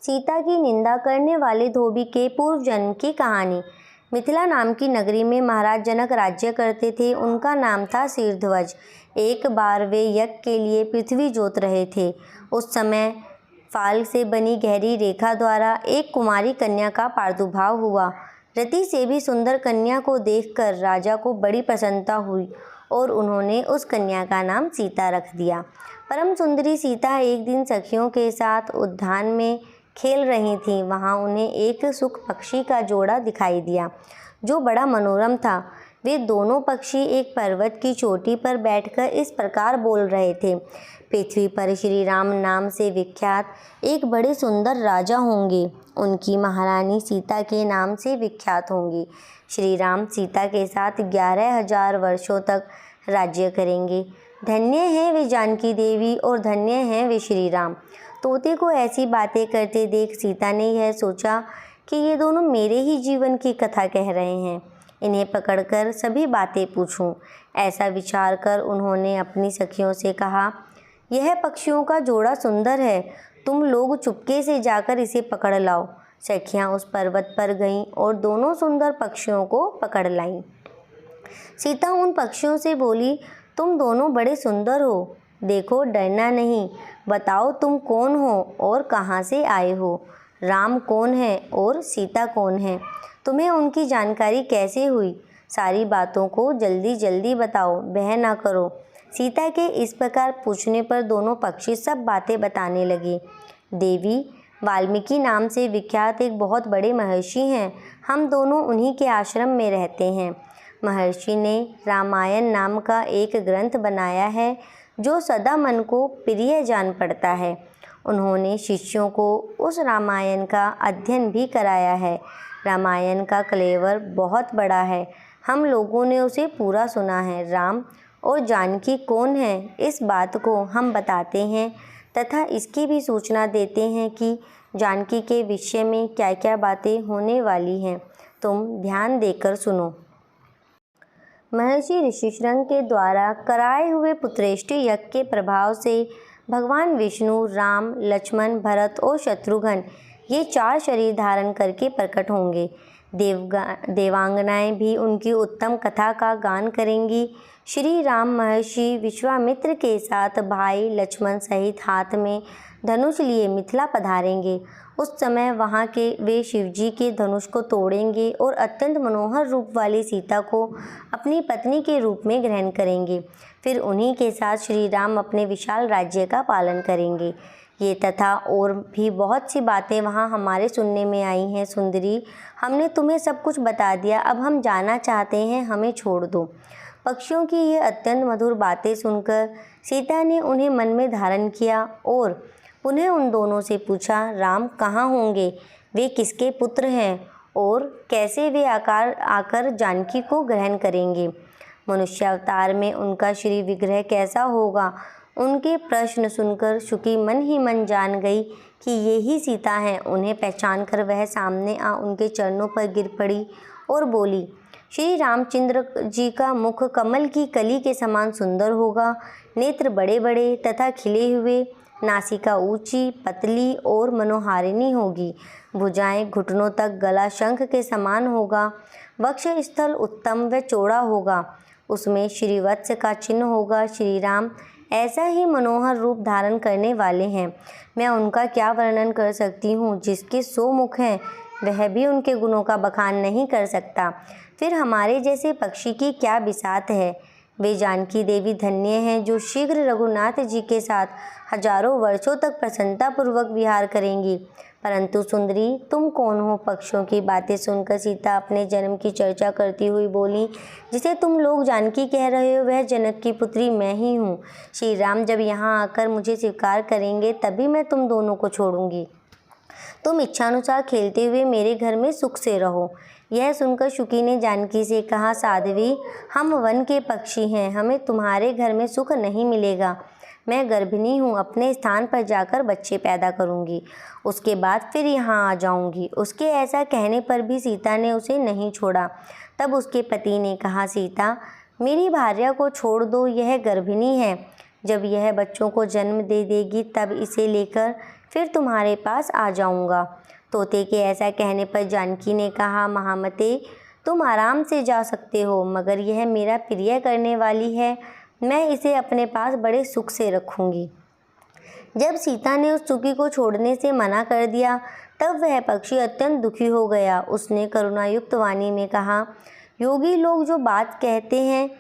सीता की निंदा करने वाले धोबी के पूर्व जन्म की कहानी। मिथिला नाम की नगरी में महाराज जनक राज्य करते थे। उनका नाम था शीर्ध्वज। एक बार वे यज्ञ के लिए पृथ्वी जोत रहे थे। उस समय फाल से बनी गहरी रेखा द्वारा एक कुमारी कन्या का प्रादुर्भाव हुआ। रति से भी सुंदर कन्या को देखकर राजा को बड़ी प्रसन्नता हुई और उन्होंने उस कन्या का नाम सीता रख दिया। परम सुंदरी सीता एक दिन सखियों के साथ उद्यान में खेल रही थीं। वहां उन्हें एक सुख पक्षी का जोड़ा दिखाई दिया जो बड़ा मनोरम था। वे दोनों पक्षी एक पर्वत की चोटी पर बैठकर इस प्रकार बोल रहे थे, पृथ्वी पर श्री राम नाम से विख्यात एक बड़े सुंदर राजा होंगे। उनकी महारानी सीता के नाम से विख्यात होंगी। श्री राम सीता के साथ 11,000 वर्षों तक राज्य करेंगे। धन्य है वे जानकी देवी और धन्य हैं वे श्री राम। तोते को ऐसी बातें करते देख सीता ने यह सोचा कि ये दोनों मेरे ही जीवन की कथा कह रहे हैं, इन्हें पकड़कर सभी बातें पूछूं। ऐसा विचार कर उन्होंने अपनी सखियों से कहा, यह पक्षियों का जोड़ा सुंदर है, तुम लोग चुपके से जाकर इसे पकड़ लाओ। सखियां उस पर्वत पर गईं और दोनों सुंदर पक्षियों को पकड़ लाईं। सीता उन पक्षियों से बोली, तुम दोनों बड़े सुंदर हो, देखो डरना नहीं। बताओ तुम कौन हो और कहाँ से आए हो? राम कौन है और सीता कौन है? तुम्हें उनकी जानकारी कैसे हुई? सारी बातों को जल्दी जल्दी बताओ, बह ना करो। सीता के इस प्रकार पूछने पर दोनों पक्षी सब बातें बताने लगे। देवी, वाल्मीकि नाम से विख्यात एक बहुत बड़े महर्षि हैं। हम दोनों उन्हीं के आश्रम में रहते हैं। महर्षि ने रामायण नाम का एक ग्रंथ बनाया है जो सदा मन को प्रिय जान पड़ता है। उन्होंने शिष्यों को उस रामायण का अध्ययन भी कराया है। रामायण का कलेवर बहुत बड़ा है, हम लोगों ने उसे पूरा सुना है। राम और जानकी कौन है, इस बात को हम बताते हैं तथा इसकी भी सूचना देते हैं कि जानकी के विषय में क्या क्या बातें होने वाली हैं। तुम ध्यान देकर सुनो। महर्षि ऋषिशृंग के द्वारा कराए हुए पुत्रेष्टि यज्ञ के प्रभाव से भगवान विष्णु राम, लक्ष्मण, भरत और शत्रुघ्न ये 4 शरीर धारण करके प्रकट होंगे। देवांगनाएं भी उनकी उत्तम कथा का गान करेंगी। श्री राम महर्षि विश्वामित्र के साथ भाई लक्ष्मण सहित हाथ में धनुष लिए मिथिला पधारेंगे। उस समय वहाँ के वे शिवजी के धनुष को तोड़ेंगे और अत्यंत मनोहर रूप वाली सीता को अपनी पत्नी के रूप में ग्रहण करेंगे। फिर उन्हीं के साथ श्री राम अपने विशाल राज्य का पालन करेंगे। ये तथा और भी बहुत सी बातें वहाँ हमारे सुनने में आई हैं। सुंदरी, हमने तुम्हें सब कुछ बता दिया, अब हम जाना चाहते हैं, हमें छोड़ दो। पक्षियों की ये अत्यंत मधुर बातें सुनकर सीता ने उन्हें मन में धारण किया और उन्हें उन दोनों से पूछा, राम कहाँ होंगे, वे किसके पुत्र हैं और कैसे वे आकर जानकी को ग्रहण करेंगे? मनुष्यावतार में उनका श्री विग्रह कैसा होगा? उनके प्रश्न सुनकर शुकी मन ही मन जान गई कि ये ही सीता हैं। उन्हें पहचान कर वह सामने आ उनके चरणों पर गिर पड़ी और बोली, श्री रामचंद्र जी का मुख कमल की कली के समान सुंदर होगा, नेत्र बड़े बड़े तथा खिले हुए, नासिका ऊंची पतली और मनोहारिणी होगी, भुजाएं घुटनों तक, गला शंख के समान होगा, वक्ष स्थल उत्तम व चौड़ा होगा, उसमें श्रीवत्स का चिन्ह होगा। श्री राम ऐसा ही मनोहर रूप धारण करने वाले हैं। मैं उनका क्या वर्णन कर सकती हूँ? जिसके 100 मुख हैं वह भी उनके गुणों का बखान नहीं कर सकता। फिर हमारे जैसे पक्षी की क्या बिसात है। वे जानकी देवी धन्य हैं जो शीघ्र रघुनाथ जी के साथ हजारों वर्षों तक प्रसन्नतापूर्वक विहार करेंगी। परंतु सुंदरी, तुम कौन हो? पक्षियों की बातें सुनकर सीता अपने जन्म की चर्चा करती हुई बोली, जिसे तुम लोग जानकी कह रहे हो वह जनक की पुत्री मैं ही हूँ। श्री राम जब यहाँ आकर मुझे स्वीकार करेंगे तभी मैं तुम दोनों को छोड़ूंगी। तुम इच्छानुसार खेलते हुए मेरे घर में सुख से रहो। यह सुनकर शुकी ने जानकी से कहा, साध्वी, हम वन के पक्षी हैं, हमें तुम्हारे घर में सुख नहीं मिलेगा। मैं गर्भिणी हूँ, अपने स्थान पर जाकर बच्चे पैदा करूँगी, उसके बाद फिर यहाँ आ जाऊँगी। उसके ऐसा कहने पर भी सीता ने उसे नहीं छोड़ा। तब उसके पति ने कहा, सीता, मेरी भार्या को छोड़ दो, यह गर्भिणी है। जब यह बच्चों को जन्म दे देगी तब इसे लेकर फिर तुम्हारे पास आ जाऊंगा। तोते के ऐसा कहने पर जानकी ने कहा, महामते, तुम आराम से जा सकते हो, मगर यह मेरा प्रिय करने वाली है, मैं इसे अपने पास बड़े सुख से रखूंगी। जब सीता ने उस चूकी को छोड़ने से मना कर दिया, तब वह पक्षी अत्यंत दुखी हो गया। उसने करुणायुक्त वाणी में कहा, योगी लोग जो बात कहते हैं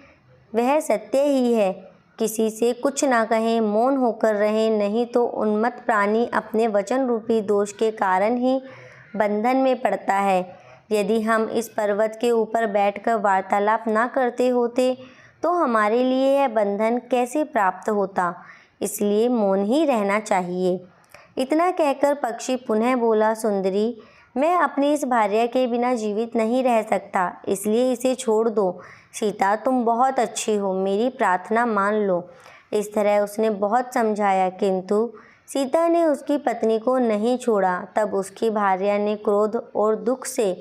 वह सत्य ही है। किसी से कुछ ना कहें, मौन होकर रहें, नहीं तो उन्मत्त प्राणी अपने वचन रूपी दोष के कारण ही बंधन में पड़ता है। यदि हम इस पर्वत के ऊपर बैठकर वार्तालाप ना करते होते तो हमारे लिए यह बंधन कैसे प्राप्त होता, इसलिए मौन ही रहना चाहिए। इतना कहकर पक्षी पुनः बोला, सुंदरी, मैं अपनी इस भार्या के बिना जीवित नहीं रह सकता, इसलिए इसे छोड़ दो। सीता, तुम बहुत अच्छी हो, मेरी प्रार्थना मान लो। इस तरह उसने बहुत समझाया, किंतु सीता ने उसकी पत्नी को नहीं छोड़ा। तब उसकी भार्या ने क्रोध और दुख से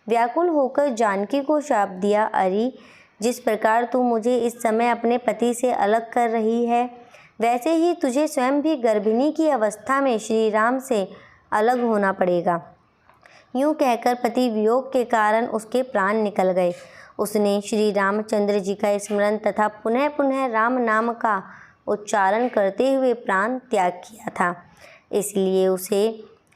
व्याकुल होकर जानकी को शाप दिया, अरे, जिस प्रकार तू मुझे इस समय अपने पति से अलग कर रही है, वैसे ही तुझे स्वयं भी गर्भिणी की अवस्था में श्री राम से अलग होना पड़ेगा। यूँ कहकर पति वियोग के कारण उसके प्राण निकल गए। उसने श्री रामचंद्र जी का स्मरण तथा पुनः पुनः राम नाम का उच्चारण करते हुए प्राण त्याग किया था। इसलिए उसे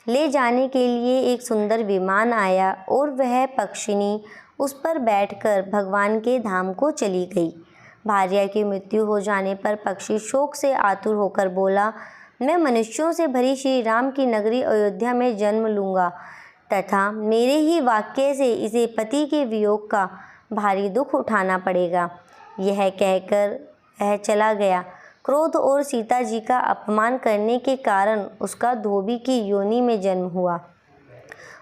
ले जाने के लिए एक सुंदर विमान आया और वह पक्षिणी उस पर बैठकर भगवान के धाम को चली गई। भार्या की मृत्यु हो जाने पर पक्षी शोक से आतुर होकर बोला, मैं मनुष्यों से भरी श्री राम की नगरी अयोध्या में जन्म लूँगा तथा मेरे ही वाक्य से इसे पति के वियोग का भारी दुख उठाना पड़ेगा। यह कहकर वह चला गया। क्रोध और सीता जी का अपमान करने के कारण उसका धोबी की योनि में जन्म हुआ।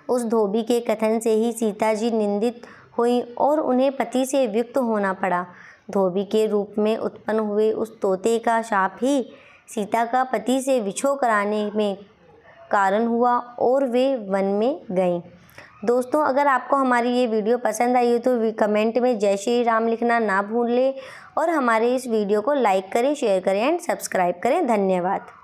उस धोबी के कथन से ही सीता जी निंदित हुई और उन्हें पति से वियुक्त होना पड़ा। धोबी के रूप में उत्पन्न हुए उस तोते का शाप ही सीता का पति से विछोह कराने में कारण हुआ और वे वन में गईं। दोस्तों, अगर आपको हमारी ये वीडियो पसंद आई हो तो कमेंट में जय श्री राम लिखना ना भूलें और हमारे इस वीडियो को लाइक करें, शेयर करें एंड सब्सक्राइब करें। धन्यवाद।